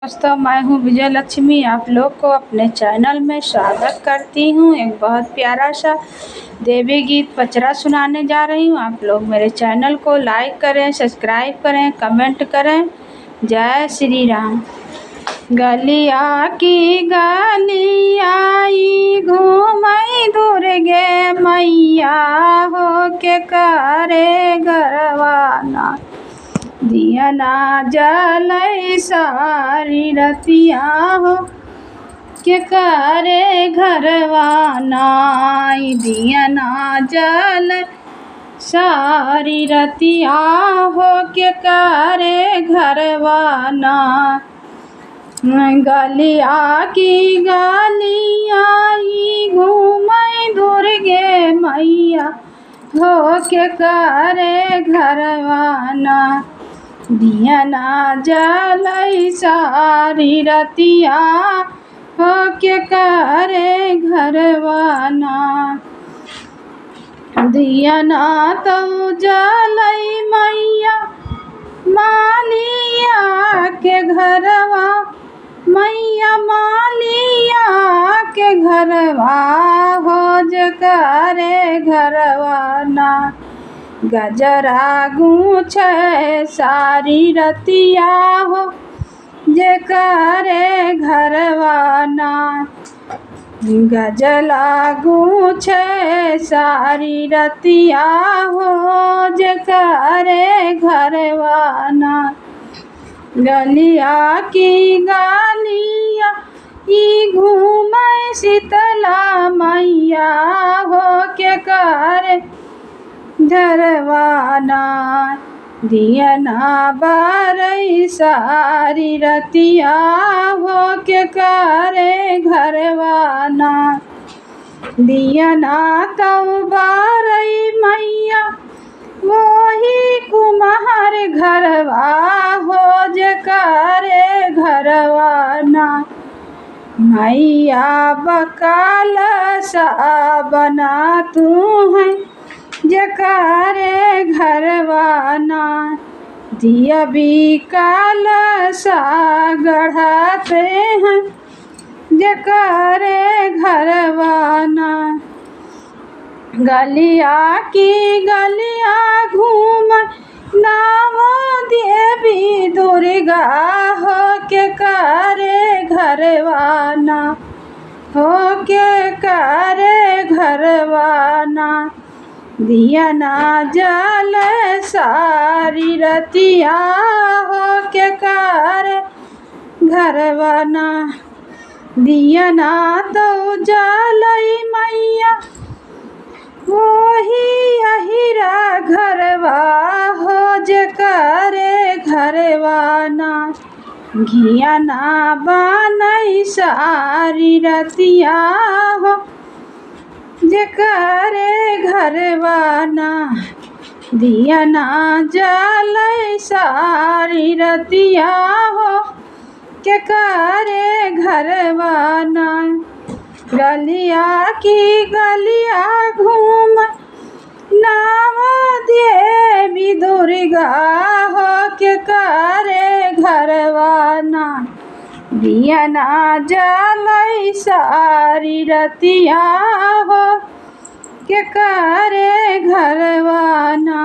दोस्तों, मैं हूँ विजय लक्ष्मी। आप लोग को अपने चैनल में स्वागत करती हूँ। एक बहुत प्यारा सा देवी गीत पचरा सुनाने जा रही हूँ। आप लोग मेरे चैनल को लाइक करें, सब्सक्राइब करें, कमेंट करें। जय श्री राम। गलिया की गलियाई घूमई दुर्गे मैया हो के करे गरवाना, दिया ना जलै सारी रतिया हो के करे घरवाना, दिया ना जल सारी रतिया हो के करे घरवाना। गलिया की गलियाई घूमई दुर्गे मैया हो के करे घरवाना, दिया ना जलै सारी रतिया हो के करे घरवाना। दिया ना तो जलै मैया मालिया के घरवा, मैया मालिया के घरवा हो जे करे घरवाना। गजरा गूँछे सारी रतिया हो जे करे घरवाना, गजला गूँछे सारी रतिया हो जे करे घरवाना। गलिया की गलिया ई घूमै शीतला मैया हो के करे घरवाना, दिया ना बारै सारी रतिया हो के करे घरवाना। दिया ना तौ बारै मैया वही कुम्हार घरवा हो जे करे घरवाना। मैया बकाल सा बना तू है जे करे घरवाना, दिया भी काल सा गढ़ाते हैं जे करे घरवाना। गलिया की गलिया घूम नाम देवी दुर्गा हो के करे घरवाना, हो के करे घरवाना। दिया ना जल सारी रतिया हो के करे घरवाना, दिया ना तो जलै मैया वही अहिरा घरवा हो जे करे घरवाना। घिया ना बानै सारी रतिया हो जे करे घरवाना, दिया ना जलै सारी रतिया हो के करे घरवाना। गलिया की गलिया घूम नाम देवी दुर्गा हो के करे घरवाना, दिया ना जलै सारी रतिया हो के करे घरवाना।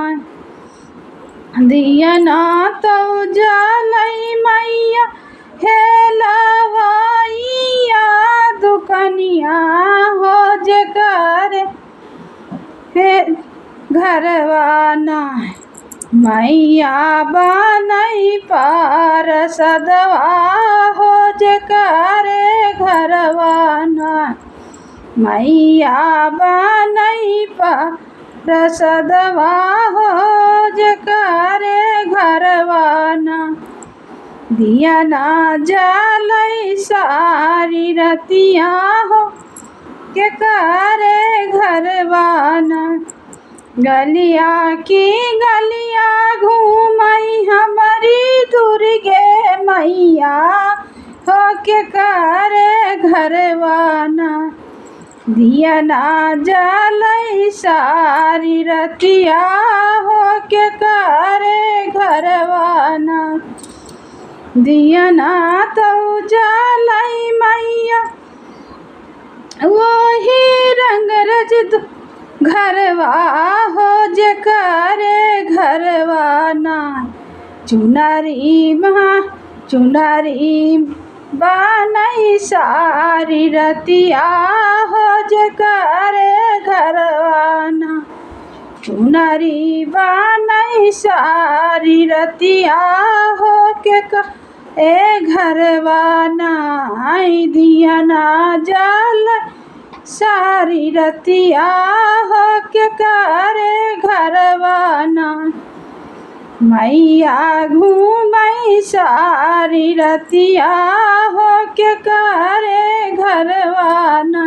दिया ना तो जलै मैया हे लवैया दुकनिया हो जे करे घरवाना। मैया बानै पार सदवा हो जे करे घरवाना, मैया बानै पार सदवा हो जे करे घरवाना। दिया ना जलै सारी रतिया हो के करे घरवाना। गलिया की गलिया घूमई हमारी दुर्गे मैया हो के करे घरवाना, दिया ना जलै सारी रतिया हो के करे घरवाना। दिया ना तो जलाई मैया वही रंग रज घरवा हो जकरे घरवा ना चुनरी बनई सारी रतिया हो जकरे घरवा ना चुनरी बनई सारी रतिया हो के ए घरवा ना दिया ना जल सारी रतिया हो के करे घरवा ना मैया घूमई सारी रतिया हो के करे घरवा ना।